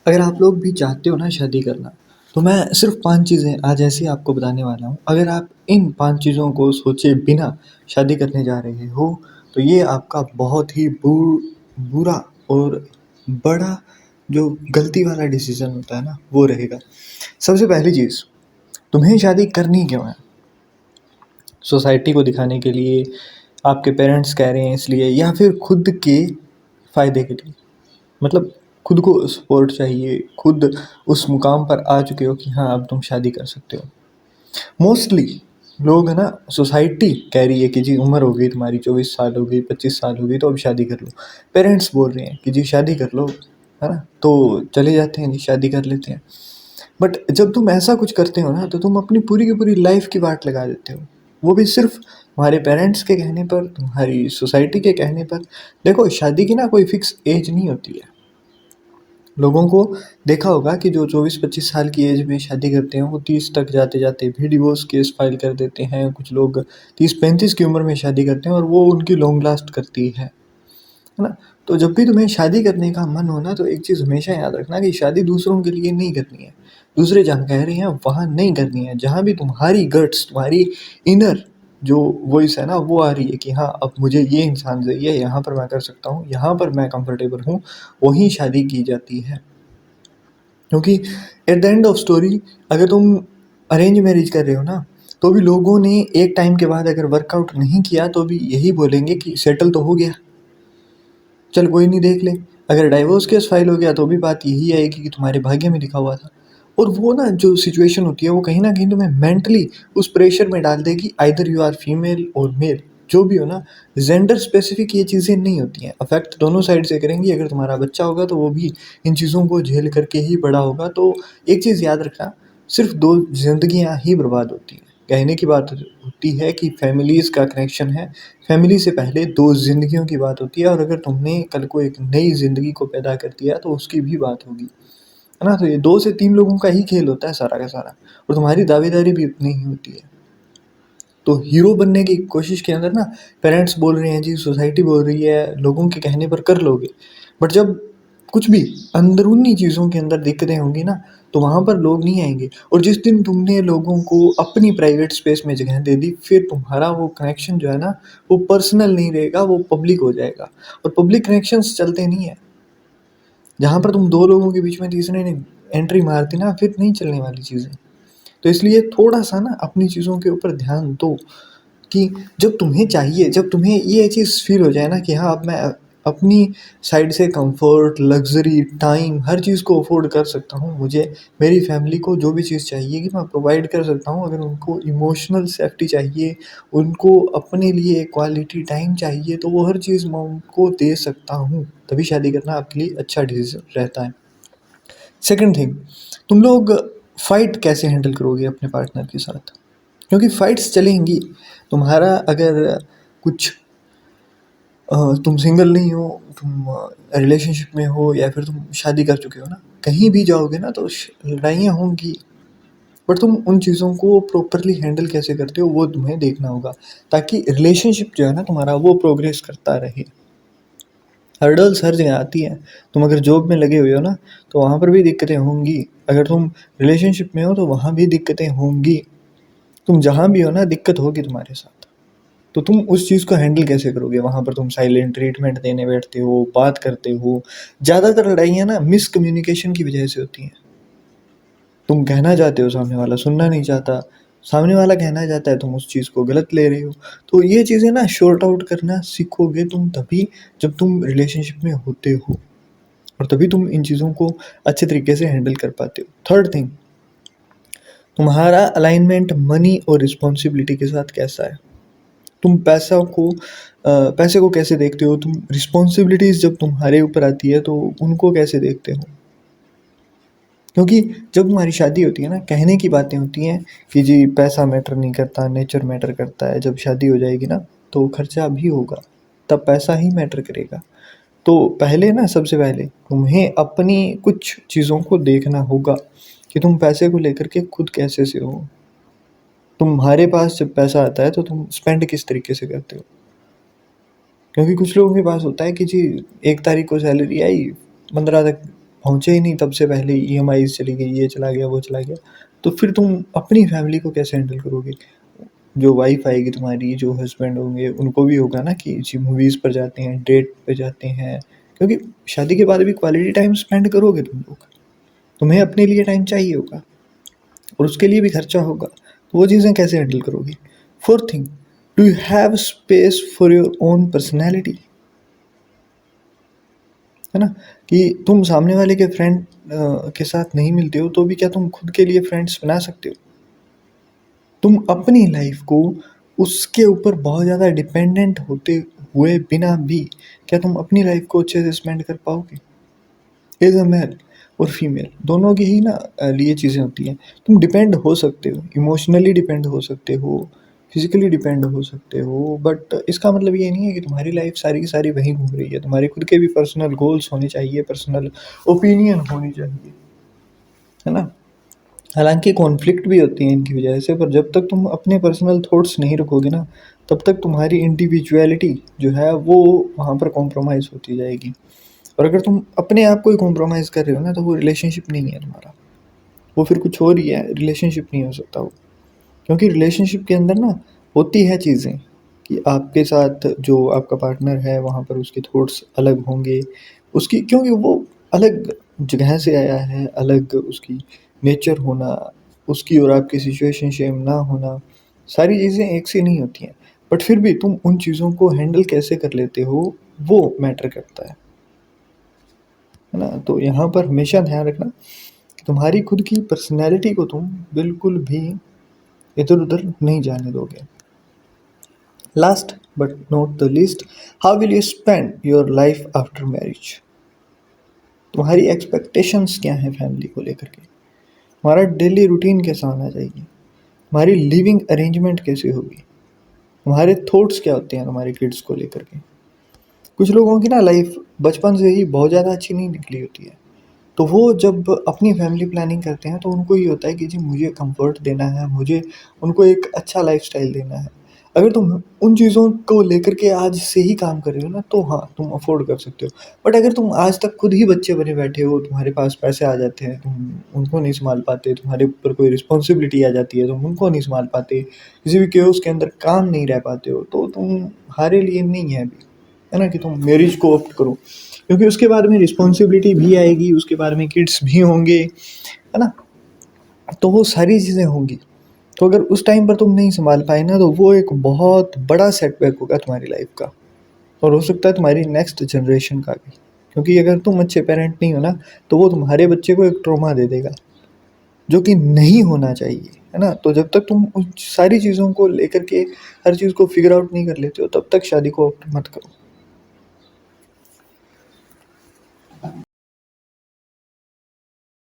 अगर आप लोग भी चाहते हो ना शादी करना, तो मैं सिर्फ़ 5 चीज़ें आज ऐसी आपको बताने वाला हूँ। अगर आप इन 5 चीज़ों को सोचे बिना शादी करने जा रहे हो, तो ये आपका बहुत ही बुरा और बड़ा जो गलती वाला डिसीज़न होता है ना, वो रहेगा। सबसे पहली चीज़, तुम्हें शादी करनी क्यों है? सोसाइटी को दिखाने के लिए, आपके पेरेंट्स कह रहे हैं इसलिए या फिर खुद के फ़ायदे के लिए? मतलब खुद को सपोर्ट चाहिए, खुद उस मुकाम पर आ चुके हो कि हाँ, अब तुम शादी कर सकते हो। मोस्टली लोग है ना, सोसाइटी कह रही है कि जी उम्र हो गई तुम्हारी, 24 साल हो गई, 25 साल हो गई, तो अब शादी कर लो। पेरेंट्स बोल रहे हैं कि जी शादी कर लो, है ना? तो चले जाते हैं जी शादी कर लेते हैं। बट जब तुम ऐसा कुछ करते हो ना, तो तुम अपनी पूरी की पूरी लाइफ की वाट लगा देते हो। वो भी सिर्फ तुम्हारे पेरेंट्स के कहने पर, तुम्हारी सोसाइटी के कहने पर। देखो, शादी की ना कोई फिक्स एज नहीं होती है। लोगों को देखा होगा कि जो 24-25 साल की एज में शादी करते हैं, वो 30 तक जाते-जाते भी डिवोर्स केस फाइल कर देते हैं। कुछ लोग 30-35 की उम्र में शादी करते हैं और वो उनकी लॉन्ग लास्ट करती है ना? तो जब भी तुम्हें शादी करने का मन हो ना, तो एक चीज़ हमेशा याद रखना कि शादी दूसरों के लिए नहीं करनी है। दूसरे जहाँ कह रहे हैं, वहाँ नहीं करनी है। जहाँ भी तुम्हारी गट्स, तुम्हारी इनर जो वॉइस है ना, वो आ रही है कि हाँ, अब मुझे ये इंसान चाहिए, यहाँ पर मैं कर सकता हूँ, यहाँ पर मैं कंफर्टेबल हूँ, वहीं शादी की जाती है। क्योंकि at the end of story, अगर तुम अरेंज मैरिज कर रहे हो ना, तो भी लोगों ने एक टाइम के बाद अगर वर्कआउट नहीं किया, तो भी यही बोलेंगे कि सेटल तो हो गया, चल कोई नहीं देख ले। अगर डाइवोर्स केस फाइल हो गया, तो भी बात यही आएगी कि तुम्हारे भाग्य में लिखा हुआ था। और वो ना जो सिचुएशन होती है, वो कहीं ना कहीं तुम्हें मेंटली उस प्रेशर में डाल देगी, आइदर यू आर फीमेल और मेल, जो भी हो ना। जेंडर स्पेसिफिक ये चीज़ें नहीं होती हैं, अफेक्ट दोनों साइड से करेंगी। अगर तुम्हारा बच्चा होगा, तो वो भी इन चीज़ों को झेल करके ही बड़ा होगा। तो एक चीज़ याद रखना, सिर्फ दो जिंदगियां ही बर्बाद होती हैं। कहने की बात होती है कि फैमिलीज़ का कनेक्शन है, फैमिली से पहले दो जिंदगियों की बात होती है। और अगर तुमने कल को एक नई जिंदगी को पैदा कर दिया, तो उसकी भी बात होगी, है ना? तो ये 2 से 3 लोगों का ही खेल होता है सारा का सारा, और तुम्हारी दावेदारी भी उतनी ही होती है। तो हीरो बनने की कोशिश के अंदर ना, पेरेंट्स बोल रहे हैं जी, सोसाइटी बोल रही है, लोगों के कहने पर कर लोगे। बट जब कुछ भी अंदरूनी चीज़ों के अंदर दिक्कतें होंगी ना, तो वहाँ पर लोग नहीं आएँगे। और जिस दिन तुमने लोगों को अपनी प्राइवेट स्पेस में जगह दे दी, फिर तुम्हारा वो कनेक्शन जो है ना, वो पर्सनल नहीं रहेगा, वो पब्लिक हो जाएगा। और पब्लिक कनेक्शंस चलते नहीं हैं। जहाँ पर तुम 2 लोगों के बीच में तीसरे ने एंट्री मार दी ना, फिर नहीं चलने वाली चीज़ें। तो इसलिए थोड़ा-सा ना अपनी चीज़ों के ऊपर ध्यान दो, कि जब तुम्हें चाहिए, जब तुम्हें ये चीज़ फ़ील हो जाए ना कि हाँ, अब मैं अपनी साइड से कंफर्ट, लग्ज़री, टाइम, हर चीज़ को अफ़ोर्ड कर सकता हूँ। मुझे मेरी फ़ैमिली को जो भी चीज़ चाहिए कि मैं प्रोवाइड कर सकता हूँ। अगर उनको इमोशनल सेफ्टी चाहिए, उनको अपने लिए क्वालिटी टाइम चाहिए, तो वो हर चीज़ मैं उनको दे सकता हूँ। तभी शादी करना आपके लिए अच्छा डिसीज़न रहता है। सेकंड थिंग, तुम लोग फाइट कैसे हैंडल करोगे अपने पार्टनर के साथ? क्योंकि फाइट्स चलेंगी। तुम्हारा अगर कुछ तुम सिंगल नहीं हो, तुम रिलेशनशिप में हो, या फिर तुम शादी कर चुके हो ना, कहीं भी जाओगे ना, तो लड़ाइयाँ होंगी। बट तुम उन चीज़ों को प्रॉपरली हैंडल कैसे करते हो, वो तुम्हें देखना होगा, ताकि रिलेशनशिप जो है ना तुम्हारा, वो प्रोग्रेस करता रहे। हर्डल्स हर जगह आती हैं। तुम अगर जॉब में लगे हुए हो ना, तो वहाँ पर भी दिक्कतें होंगी। अगर तुम रिलेशनशिप में हो, तो वहाँ भी दिक्कतें होंगी। तुम जहाँ भी हो ना, दिक्कत होगी तुम्हारे साथ। तो तुम उस चीज़ को हैंडल कैसे करोगे? वहाँ पर तुम साइलेंट ट्रीटमेंट देने बैठते हो, बात करते हो। ज़्यादातर लड़ाइयाँ ना मिसकम्युनिकेशन की वजह से होती हैं। तुम कहना चाहते हो, सामने वाला सुनना नहीं चाहता, सामने वाला कहना चाहता है, तुम उस चीज़ को गलत ले रहे हो। तो ये चीज़ें ना सॉर्ट आउट करना सीखोगे तुम तभी, जब तुम रिलेशनशिप में होते हो, और तभी तुम इन चीज़ों को अच्छे तरीके से हैंडल कर पाते हो। थर्ड थिंग, तुम्हारा अलाइनमेंट मनी और रिस्पॉन्सिबिलिटी के साथ कैसा है? तुम पैसे को कैसे देखते हो? तुम रिस्पॉन्सिबिलिटीज़ जब तुम्हारे ऊपर आती है, तो उनको कैसे देखते हो? क्योंकि जब तुम्हारी शादी होती है ना, कहने की बातें होती हैं कि जी पैसा मैटर नहीं करता, नेचर मैटर करता है। जब शादी हो जाएगी ना, तो खर्चा भी होगा, तब पैसा ही मैटर करेगा। तो पहले ना, सबसे पहले तुम्हें अपनी कुछ चीज़ों को देखना होगा कि तुम पैसे को लेकर के खुद कैसे से हो। तुम्हारे पास जब पैसा आता है, तो तुम स्पेंड किस तरीके से करते हो? क्योंकि कुछ लोगों के पास होता है कि जी 1 तारीख को सैलरी आई, 15 तक पहुँचे ही नहीं तब से पहले ईएमआईज़ चली गई, ये चला गया, वो चला गया, तो फिर तुम अपनी फैमिली को कैसे हैंडल करोगे? जो वाइफ़ आएगी तुम्हारी, जो हस्बैंड होंगे, उनको भी होगा ना कि जी मूवीज़ पर जाते हैं, डेट पे जाते हैं, क्योंकि शादी के बाद भी क्वालिटी टाइम स्पेंड करोगे तुम लोग। तुम्हें अपने लिए टाइम चाहिए होगा और उसके लिए भी खर्चा होगा, तो वो चीज़ें कैसे हैंडल करोगे? 4th thing, do you have space for your own personality? है ना? कि तुम सामने वाले के फ्रेंड के साथ नहीं मिलते हो, तो भी क्या तुम खुद के लिए फ्रेंड्स बना सकते हो? तुम अपनी लाइफ़ को उसके ऊपर बहुत ज़्यादा डिपेंडेंट होते हुए बिना भी क्या तुम अपनी लाइफ़ को अच्छे से स्पेंड कर पाओगे? एज़ अ मेल और फीमेल दोनों की ही ना लिए चीज़ें होती हैं। तुम डिपेंड हो सकते हो, इमोशनली डिपेंड हो सकते हो, फिज़िकली डिपेंड हो सकते हो, बट इसका मतलब ये नहीं है कि तुम्हारी लाइफ़ सारी की सारी वहीं घूम रही है। तुम्हारे खुद के भी पर्सनल गोल्स होने चाहिए, पर्सनल ओपिनियन होनी चाहिए, है ना? हालाँकि कॉन्फ्लिक्ट भी होती हैं इनकी वजह से, पर जब तक तुम अपने पर्सनल थॉट्स नहीं रखोगे ना, तब तक तुम्हारी इंडिविजुअलिटी जो है वो वहाँ पर कॉम्प्रोमाइज़ होती जाएगी। और अगर तुम अपने आप को ही कॉम्प्रोमाइज़ कर रहे हो ना, तो वो रिलेशनशिप नहीं है तुम्हारा, वो फिर कुछ और ही है, रिलेशनशिप नहीं हो सकता वो। क्योंकि रिलेशनशिप के अंदर ना होती है चीज़ें कि आपके साथ जो आपका पार्टनर है वहाँ पर उसके थॉट्स अलग होंगे, उसकी क्योंकि वो अलग जगह से आया है, अलग उसकी नेचर होना, उसकी और आपकी सिचुएशन सेम ना होना, सारी चीज़ें एक सी नहीं होती हैं। बट फिर भी तुम उन चीज़ों को हैंडल कैसे कर लेते हो, वो मैटर करता है ना? तो यहाँ पर हमेशा ध्यान रखना कि तुम्हारी खुद की पर्सनैलिटी को तुम बिल्कुल भी इधर-उधर नहीं जाने दोगे। Last but not the least, how will you spend your life after marriage? तुम्हारी एक्सपेक्टेशंस क्या हैं फैमिली को लेकर के? तुम्हारा डेली रूटीन कैसा होना चाहिए? तुम्हारी लिविंग अरेंजमेंट कैसी होगी? तुम्हारे थॉट्स क्या होते हैं तुम्हारे किड्स को लेकर के? कुछ लोगों की ना लाइफ बचपन से ही बहुत ज़्यादा अच्छी नहीं निकली होती है, तो वो जब अपनी फैमिली प्लानिंग करते हैं तो उनको ये होता है कि जी मुझे कंफर्ट देना है, मुझे उनको एक अच्छा लाइफ़स्टाइल देना है। अगर तुम उन चीज़ों को लेकर के आज से ही काम कर रहे हो ना, तो हाँ, तुम अफ़ोर्ड कर सकते हो। बट अगर तुम आज तक खुद ही बच्चे बने बैठे हो, तुम्हारे पास पैसे आ जाते हैं, तुम उनको नहीं सँभाल पाते, तुम्हारे ऊपर कोई रिस्पॉन्सिबिलिटी आ जाती है, तुम उनको नहीं सँभाल पाते, किसी भी केओस के अंदर काम नहीं रह पाते हो, तो तुम्हारे लिए नहीं है अभी, है ना? कि तुम मैरिज को ऑप्ट करो। क्योंकि उसके बाद में रिस्पॉन्सिबिलिटी भी आएगी, उसके बाद में किड्स भी होंगे, है ना? तो वो सारी चीज़ें होंगी। तो अगर उस टाइम पर तुम नहीं सँभाल पाए ना, तो वो एक बहुत बड़ा सेटबैक होगा तुम्हारी लाइफ़ का और हो सकता है तुम्हारी नेक्स्ट जनरेशन का भी। क्योंकि अगर तुम अच्छे पेरेंट नहीं हो ना, तो वो तुम्हारे बच्चे को एक ट्रॉमा दे देगा, जो कि नहीं होना चाहिए, है ना? तो जब तक तुम उन सारी चीज़ों को लेकर के हर चीज़ को फ़िगर आउट नहीं कर लेते हो, तब तक शादी को ऑप्ट मत करो।